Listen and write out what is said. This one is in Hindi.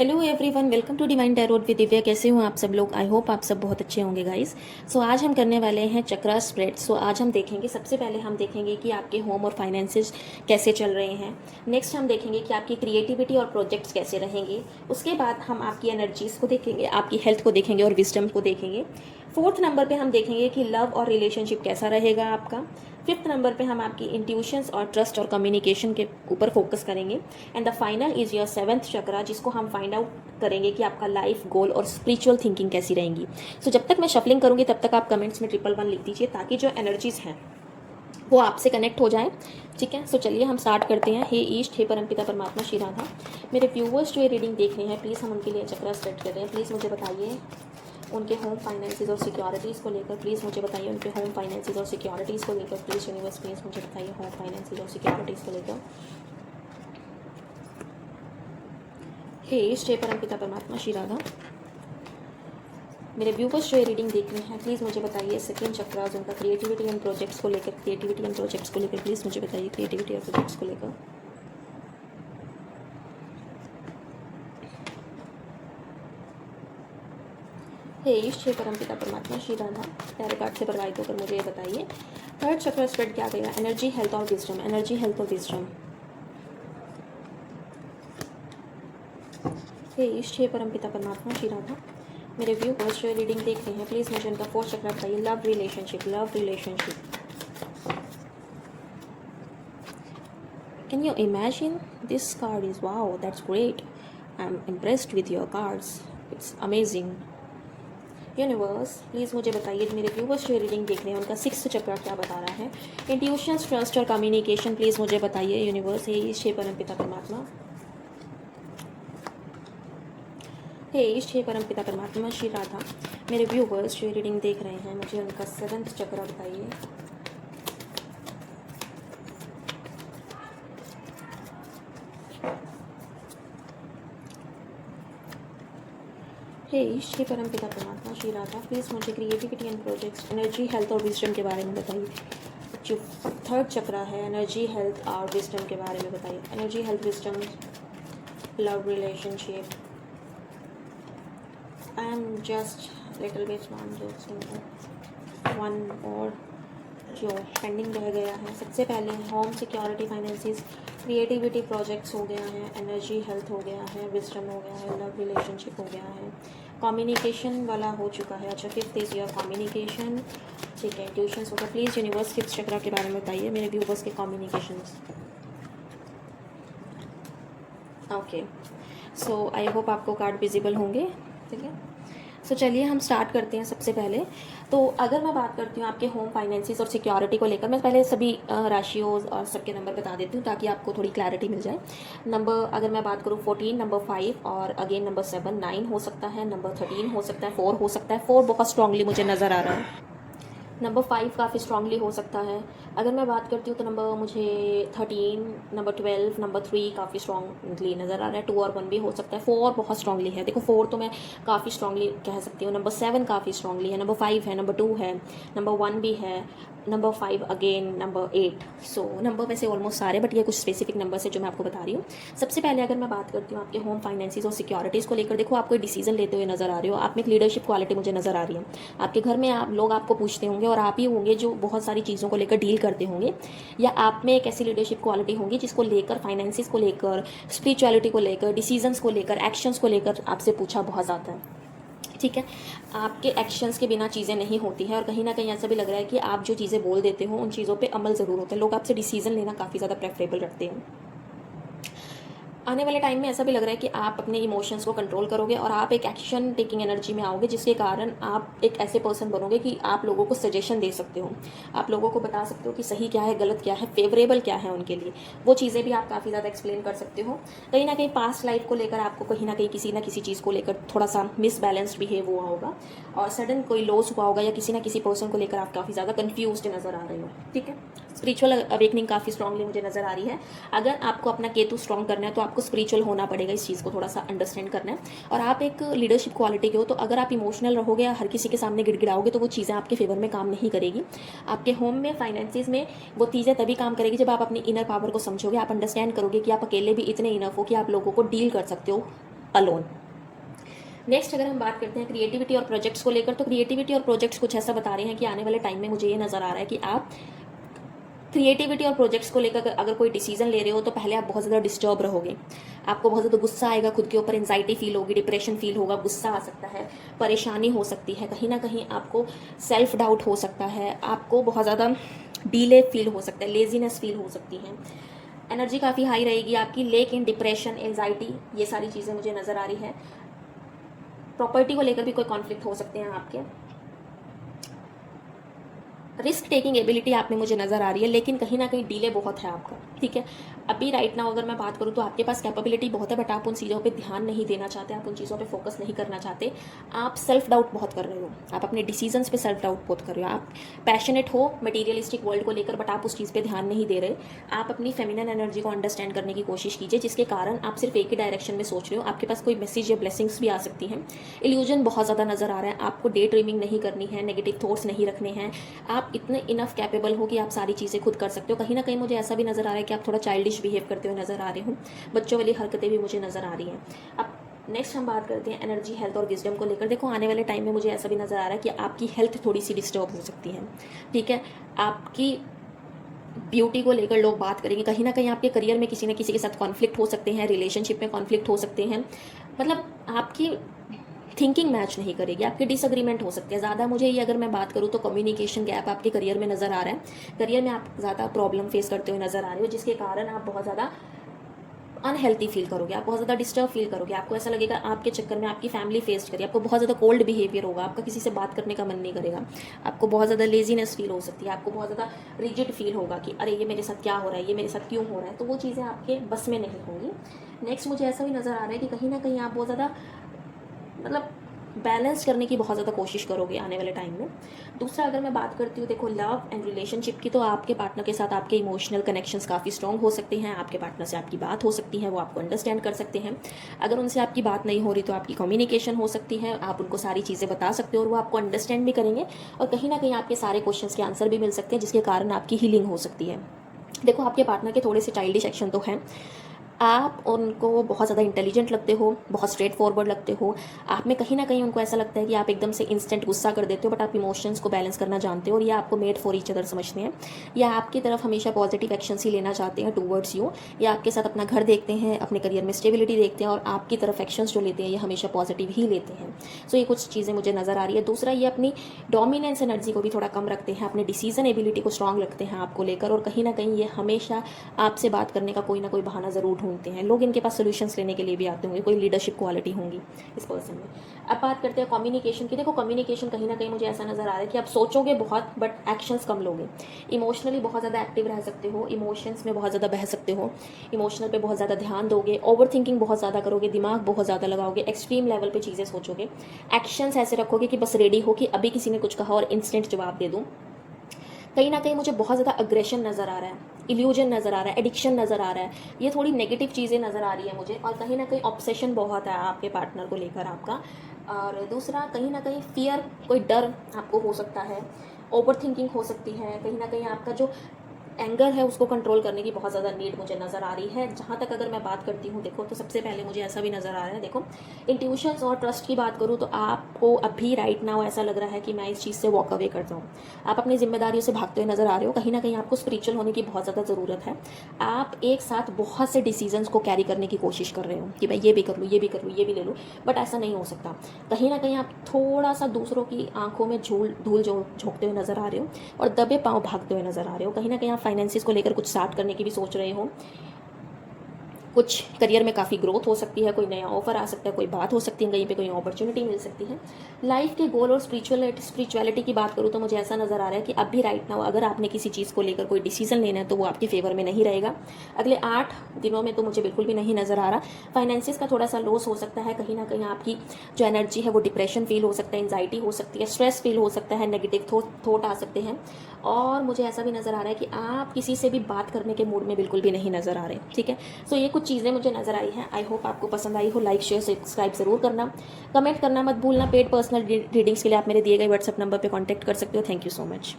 Hello everyone, welcome to divine tarot with Divya. कैसे हो आप सब लोग? आई होप आप सब बहुत अच्छे होंगे गाइस। सो आज हम करने वाले हैं चक्रा स्प्रेड। सो आज हम देखेंगे, सबसे पहले हम देखेंगे कि आपके होम और फाइनेंसेस कैसे चल रहे हैं। नेक्स्ट हम देखेंगे कि आपकी क्रिएटिविटी और प्रोजेक्ट्स कैसे रहेंगे। उसके बाद हम आपकी एनर्जीज़ को देखेंगे, आपकी हेल्थ को देखेंगे और विजडम को देखेंगे। फोर्थ नंबर पे हम देखेंगे कि लव और रिलेशनशिप कैसा रहेगा आपका। फिफ्थ नंबर पे हम आपकी इंट्यूशंस और ट्रस्ट और कम्युनिकेशन के ऊपर फोकस करेंगे। And the final is your seventh chakra, जिसको हम फाइंड आउट करेंगे कि आपका लाइफ गोल और स्पिरिचुअल थिंकिंग कैसी रहेंगी। सो जब तक मैं शफलिंग करूंगी तब तक आप कमेंट्स में 111 लिख दीजिए, ताकि जो एनर्जीज हैं वो आपसे कनेक्ट हो जाए। ठीक है, सो चलिए हम स्टार्ट करते हैं। हे ईस्ट, हे परमपिता परमात्मा श्री राधा, मेरे व्यूवर्स जो ये रीडिंग देख रहे हैं, प्लीज़ हम उनके लिए चक्रा स्टार्ट कर रहे हैं। प्लीज़ मुझे बताइए उनके होम फाइनेंसेस और सिक्योरिटीज़ को लेकर। प्लीज़ मुझे बताइए उनके होम फाइनेंसेस और सिक्योरिटीज़ को लेकर। प्लीज़ यूनिवर्स, प्लीज़ मुझे बताइए होम फाइनेंसेस और सिक्योरिटीज़ को लेकर। हे ईस्ट, हे परमपिता परमात्मा श्री राधा, मेरे व्यूवर्स जो ये रीडिंग देख रहे हैं, प्लीज़ मुझे बताइए सेकंड चक्रास उनका क्रिएटिविटी एंड प्रोजेक्ट्स को लेकर। क्रिएटिविटी एंड प्रोजेक्ट्स को लेकर प्लीज़ मुझे बताइए क्रिएटिविटी और प्रोजेक्ट्स को लेकर। हे ईस्ट, हे परमपिता परमात्मा श्री राधा, टैरो कार्ड से प्रभावित होकर मुझे ये बताइए थर्ड चक्र स्प्रेड क्या करेगा। एनर्जी, हेल्थ और विजडम। एनर्जी, हेल्थ और विजडम। हे ईस्ट, हे परमपिता परमात्मा श्री राधा, मेरे व्यूअर्स जो रीडिंग देख रहे हैं, प्लीज़ मुझे उनका फोर्थ चक्र बताइए। Love relationship, love relationship. Can you imagine this card is wow, that's great. I am impressed with your cards, it's amazing. Universe, please मुझे बताइए मेरे व्यूवर्स जो रीडिंग देख रहे हैं उनका सिक्स्थ चक्र क्या बता रहा है। इंट्यूशंस, ट्रस्ट और कम्युनिकेशन, प्लीज़ मुझे बताइए यूनिवर्स। हे ईस्ट, हे परमपिता परमात्मा, हे ईस्ट, हे परमपिता परमात्मा श्री राधा, मेरे व्यूवर्स जो रीडिंग देख रहे हैं, मुझे उनका सेवंथ चक्र बताइए। हे ईस्ट, हे परमपिता परमात्मा श्री राधा, प्लीज़ मुझे creativity and projects, energy, health और विजडम के बारे में बताइए। जो थर्ड चक्र है, एनर्जी, हेल्थ और विजडम के बारे में बताइए। Energy, health, wisdom, love relationship. I am just little bit one और जो पेंडिंग रह गया है। सबसे पहले home, security, finances, creativity, projects हो गया है, एनर्जी, हेल्थ हो गया है, विजडम हो गया है, लव रिलेशनशिप हो गया है, कम्युनिकेशन वाला हो चुका है। अच्छा, फिफ्थ इज योर कम्युनिकेशन। ठीक है, ट्यूशंस हो गया। प्लीज़ यूनिवर्स फिफ्थ चक्र के बारे में बताइए मेरे व्यूवर्स के communications. Okay, so I hope आपको कार्ड विजिबल होंगे। ठीक है, सो चलिए हम स्टार्ट करते हैं। सबसे पहले तो अगर मैं बात करती हूँ आपके होम फाइनेंसिस और सिक्योरिटी को लेकर, मैं पहले सभी राशियों और सबके नंबर बता देती हूँ ताकि आपको थोड़ी क्लैरिटी मिल जाए। नंबर अगर मैं बात करूँ 14, नंबर 5 और अगेन नंबर 7, 9 हो सकता है, नंबर 13 हो सकता है, 4 हो सकता है। 4 बहुत स्ट्रांगली मुझे नज़र आ रहा है। नंबर 5 काफ़ी स्ट्रांगली हो सकता है। अगर मैं बात करती हूँ तो नंबर मुझे 13, नंबर 12, नंबर 3 काफ़ी स्ट्रांगली नज़र आ रहा है। 2 और 1 भी हो सकता है। 4 बहुत स्ट्रांगली है। देखो 4 तो मैं काफ़ी स्ट्रांगली कह सकती हूँ। नंबर 7 काफ़ी स्ट्रांगली है। नंबर 5 है, नंबर 2 है, नंबर 1 भी है, number 5 again, number 8। So number वैसे ऑलमोस्ट सारे, बट ये कुछ स्पेसिफिक नंबर्स है जो मैं आपको बता रही हूँ। सबसे पहले अगर मैं बात करती हूँ आपके होम फाइनेंसिस और सिक्योरिटीज़ को लेकर, देखो आप कोई डिसीजन लेते हुए नज़र आ रहे हो। आप में एक लीडरशिप क्वालिटी मुझे नज़र आ रही है। आपके घर में आप लोग आपको पूछते होंगे और आप ही होंगे जो बहुत सारी चीज़ों को लेकर डील करते होंगे, या आप में एक ऐसी लीडरशिप क्वालिटी होगी जिसको लेकर, फाइनेंसिस को लेकर, स्पिरिचुअलिटी को लेकर, डिसीजंस को लेकर, एक्शंस को लेकर आपसे पूछा बहुत ज़्यादा है। ठीक है, आपके एक्शंस के बिना चीज़ें नहीं होती हैं, और कहीं ना कहीं ऐसा भी लग रहा है कि आप जो चीज़ें बोल देते हो उन चीज़ों पे अमल ज़रूर होता है। लोग आपसे डिसीजन लेना काफ़ी ज़्यादा प्रेफरेबल रखते हैं। आने वाले टाइम में ऐसा भी लग रहा है कि आप अपने इमोशंस को कंट्रोल करोगे और आप एक एक्शन टेकिंग एनर्जी में आओगे, जिसके कारण आप एक ऐसे पर्सन बनोगे कि आप लोगों को सजेशन दे सकते हो। आप लोगों को बता सकते हो कि सही क्या है, गलत क्या है, फेवरेबल क्या है उनके लिए। वो चीज़ें भी आप काफ़ी ज़्यादा एक्सप्लेन कर सकते हो। कहीं ना कहीं पास्ट लाइफ को लेकर आपको कहीं ना कहीं किसी ना किसी चीज़ को लेकर थोड़ा सा मिसबैलेंस्ड बिहेव हुआ होगा, और सडन कोई लॉस हुआ होगा, या किसी ना किसी पर्सन को लेकर आप काफ़ी ज़्यादा कन्फ्यूज नज़र आ रहे हो। ठीक है, स्पिरिचुअल अवेकनिंग काफ़ी स्ट्रांगली मुझे नज़र आ रही है। अगर आपको अपना केतु स्ट्रांग करना है तो आपको स्पिरिचुअल होना पड़ेगा, इस चीज़ को थोड़ा सा अंडरस्टैंड करना है। और आप एक लीडरशिप क्वालिटी के हो, तो अगर आप इमोशनल रहोगे या हर किसी के सामने गिड़गिड़ाओगे तो वो चीज़ें आपके फेवर में काम नहीं करेगी। आपके होम में, फाइनेंसिस में वो चीज़ें तभी काम करेगी जब आप अपनी इनर पावर को समझोगे। आप अंडरस्टैंड करोगे कि आप अकेले भी इतने इनफ हो कि आप लोगों को डील कर सकते हो अलोन। नेक्स्ट अगर हम बात करते हैं क्रिएटिविटी और प्रोजेक्ट्स को लेकर, तो क्रिएटिविटी और प्रोजेक्ट्स कुछ ऐसा बता रहे हैं कि आने वाले टाइम में मुझे ये नज़र आ रहा है कि आप क्रिएटिविटी और प्रोजेक्ट्स को लेकर अगर कोई डिसीजन ले रहे हो तो पहले आप बहुत ज़्यादा डिस्टर्ब रहोगे, आपको बहुत ज़्यादा गुस्सा आएगा, खुद के ऊपर एंजाइटी फील होगी, डिप्रेशन फील होगा, गुस्सा आ सकता है, परेशानी हो सकती है, कहीं ना कहीं आपको सेल्फ डाउट हो सकता है, आपको बहुत ज़्यादा डीले फील हो सकता है, लेजीनेस फील हो सकती है, एनर्जी काफ़ी हाई रहेगी आपकी, लेकिन डिप्रेशन, एंजाइटी, ये सारी चीज़ें मुझे नज़र आ रही है। प्रॉपर्टी को लेकर भी कोई कॉन्फ्लिक्ट हो सकते हैं आपके। रिस्क टेकिंग एबिलिटी आप में मुझे नज़र आ रही है, लेकिन कहीं ना कहीं डिले बहुत है आपका, ठीक है। अभी राइट नाउ अगर मैं बात करूँ तो आपके पास कैपेबिलिटी बहुत है, बट आप उन चीज़ों पे ध्यान नहीं देना चाहते, आप उन चीज़ों पे फोकस नहीं करना चाहते, आप सेल्फ डाउट बहुत कर रहे हो, आप अपने डिसीजंस पे सेल्फ डाउट बहुत कर रहे हो, आप पैशनेट हो मटीरियलिस्टिक वर्ल्ड को लेकर, बट आप उस चीज़ पे ध्यान नहीं दे रहे। आप अपनी फेमिनन एनर्जी को अंडरस्टैंड करने की कोशिश कीजिए, जिसके कारण आप सिर्फ एक ही डायरेक्शन में सोच रहे हो, आपके पास कोई मैसेज या ब्लेसिंग्स भी आ सकती हैं। इल्यूजन बहुत ज़्यादा नज़र आ रहा है, आपको डे ड्रीमिंग नहीं करनी है, नेगेटिव थॉट्स नहीं रखने हैं, आप इतने इनफ कैपेबल हो कि आप सारी चीज़ें खुद कर सकते हो। कहीं ना कहीं मुझे ऐसा भी नज़र आ रहा है कि आप थोड़ा चाइल्डिश बिहेव करते हुए नज़र आ रहे हो, बच्चों वाली हरकतें भी मुझे नज़र आ रही हैं। अब नेक्स्ट हम बात करते हैं एनर्जी, हेल्थ और विजडम को लेकर। देखो आने वाले टाइम में मुझे ऐसा भी नज़र आ रहा है कि आपकी हेल्थ थोड़ी सी डिस्टर्ब हो सकती है, ठीक है। आपकी ब्यूटी को लेकर लोग बात करेंगे, कहीं ना कहीं आपके करियर में किसी न किसी के साथ कॉन्फ्लिक्ट हो सकते हैं, रिलेशनशिप में कॉन्फ्लिक्ट हो सकते हैं, मतलब आपकी थिंकिंग मैच नहीं करेगी, आपके डिसएग्रीमेंट हो सकते हैं ज़्यादा। मुझे ये अगर मैं बात करूँ तो कम्युनिकेशन गैप आपके करियर में नज़र आ रहा है, करियर में आप ज़्यादा प्रॉब्लम फेस करते हुए नज़र आ रहे हो, जिसके कारण आप बहुत ज़्यादा अनहेल्थी फील करोगे, आप बहुत ज़्यादा डिस्टर्ब फील करोगे, आपको ऐसा लगेगा आपके चक्कर में आपकी फैमिली फेस करिए, आपको बहुत ज़्यादा कोल्ड बिहेवियर होगा, आपका किसी से बात करने का मन नहीं करेगा, आपको बहुत ज़्यादा लेजीनेस फील हो सकती है, आपको बहुत ज़्यादा रिजिड फील होगा कि अरे ये मेरे साथ क्या हो रहा है, ये मेरे साथ क्यों हो रहा है, तो वो चीज़ें आपके बस में नहीं होंगी। नेक्स्ट मुझे ऐसा भी नज़र आ रहा है कि कहीं ना कहीं आप बहुत ज़्यादा मतलब बैलेंस करने की बहुत ज़्यादा कोशिश करोगे आने वाले टाइम में। दूसरा अगर मैं बात करती हूँ देखो लव एंड रिलेशनशिप की, तो आपके पार्टनर के साथ आपके इमोशनल कनेक्शंस काफ़ी स्ट्रॉन्ग हो सकते हैं, आपके पार्टनर से आपकी बात हो सकती है, वो आपको अंडरस्टैंड कर सकते हैं। अगर उनसे आपकी बात नहीं हो रही तो आपकी कम्युनिकेशन हो सकती है, आप उनको सारी चीज़ें बता सकते हो और वो आपको अंडरस्टैंड भी करेंगे, और कहीं ना कहीं आपके सारे क्वेश्चन के आंसर भी मिल सकते हैं, जिसके कारण आपकी हीलिंग हो सकती है। देखो आपके पार्टनर के थोड़े से चाइल्डिश एक्शन तो हैं, आप उनको बहुत ज़्यादा इंटेलिजेंट लगते हो, बहुत स्ट्रेट फॉरवर्ड लगते हो, आप में कहीं ना कहीं उनको ऐसा लगता है कि आप एकदम से इंस्टेंट गुस्सा कर देते हो, बट आप इमोशंस को बैलेंस करना जानते हो, और या आपको मेड फॉर ईच अदर समझते हैं, या आपकी तरफ हमेशा पॉजिटिव एक्शंस ही लेना चाहते हैं टूवर्ड्स यू, या आपके साथ अपना घर देखते हैं, अपने करियर में स्टेबिलिटी देखते हैं, और आपकी तरफ एक्शंस जो लेते हैं ये हमेशा पॉजिटिव ही लेते हैं। सो ये कुछ चीज़ें मुझे नज़र आ रही है। दूसरा ये अपनी डोमिनेंस एनर्जी को भी थोड़ा कम रखते हैं, अपने डिसीजन एबिलिटी को स्ट्रांग रखते हैं आपको लेकर, और कहीं ना कहीं ये हमेशा आपसे बात करने का कोई ना कोई बहाना ज़रूर ढूंढते हैं। लोग इनके पास सॉल्यूशंस लेने के लिए भी आते होंगे, कोई लीडरशिप क्वालिटी होंगी इस पर्सन में। अब बात करते हैं कम्युनिकेशन की। देखो कम्युनिकेशन कहीं ना कहीं मुझे ऐसा नज़र आ रहा है कि आप सोचोगे बहुत बट एक्शंस कम लोगे, इमोशनली बहुत ज़्यादा एक्टिव रह सकते हो, इमोशंस में बहुत ज़्यादा बह सकते हो, इमोशनल पे बहुत ज़्यादा ध्यान दोगे, ओवर थिंकिंग बहुत ज़्यादा करोगे, दिमाग बहुत ज़्यादा लगाओगे, एक्सट्रीम लेवल पे चीज़ें सोचोगे, एक्शंस ऐसे रखोगे कि बस रेडी हो कि अभी किसी ने कुछ कहा और इंस्टेंट जवाब दे दूँ। कहीं ना कहीं मुझे बहुत ज़्यादा अग्रेशन नज़र आ रहा है, इल्यूजन नज़र आ रहा है, एडिक्शन नज़र आ रहा है, ये थोड़ी नेगेटिव चीज़ें नज़र आ रही है मुझे, और कहीं ना कहीं ऑब्सेशन बहुत है आपके पार्टनर को लेकर आपका। और दूसरा कहीं ना कहीं फियर, कोई डर आपको हो सकता है, ओवर थिंकिंग हो सकती है, कहीं ना कहीं आपका जो एंगर है उसको कंट्रोल करने की बहुत ज़्यादा नीड मुझे नज़र आ रही है। जहाँ तक अगर मैं बात करती हूँ देखो, तो सबसे पहले मुझे ऐसा भी नज़र आ रहा है, देखो इंट्यूशंस और ट्रस्ट की बात करूँ तो आपको अभी राइट नाउ ऐसा लग रहा है कि मैं इस चीज़ से वॉक अवे करता हूँ, आप अपनी जिम्मेदारियों से भागते हुए नज़र आ रहे हो। कहीं ना कहीं आपको स्पिरिचुअल होने की बहुत ज़्यादा ज़रूरत है, आप एक साथ बहुत से डिसीजंस को कैरी करने की कोशिश कर रहे हो कि मैं ये भी कर लूँ, ये भी कर लूँ, ये भी ले लूँ, बट ऐसा नहीं हो सकता। कहीं ना कहीं आप थोड़ा सा दूसरों की आंखों में धूल झोंकते हुए नज़र आ रहे हो, और दबे पाँव भागते हुए नज़र आ रहे हो। कहीं ना कहीं आप फाइनेंसिस को लेकर कुछ स्टार्ट करने की भी सोच रहे हो, कुछ करियर में काफ़ी ग्रोथ हो सकती है, कोई नया ऑफर आ सकता है, कोई बात हो सकती है, कहीं पे कोई अपॉर्चुनिटी मिल सकती है। लाइफ के गोल और स्पिरिचुअलिटी की बात करूँ तो मुझे ऐसा नज़र आ रहा है कि अभी राइट नाउ अगर आपने किसी चीज़ को लेकर कोई डिसीजन लेना है तो वो आपके फेवर में नहीं रहेगा। अगले 8 दिनों में तो मुझे बिल्कुल भी नहीं नज़र आ रहा। फाइनेंसिस का थोड़ा सा लॉस हो सकता है, कहीं ना कहीं आपकी जो एनर्जी है वो डिप्रेशन फील हो सकता है, एंजाइटी हो सकती है, स्ट्रेस फील हो सकता है, नेगेटिव थॉट आ सकते हैं, और मुझे ऐसा भी नज़र आ रहा है कि आप किसी से भी बात करने के मूड में बिल्कुल भी नहीं नज़र आ रहे। ठीक है, सो ये कुछ चीज़ें मुझे नज़र आई हैं। आई होप आपको पसंद आई हो। लाइक शेयर सब्सक्राइब ज़रूर करना, कमेंट करना मत भूलना। पेड पर्सनल रीडिंग्स के लिए आप मेरे दिए गए व्हाट्सएप नंबर पर कॉन्टैक्ट कर सकते हो। Thank you so much.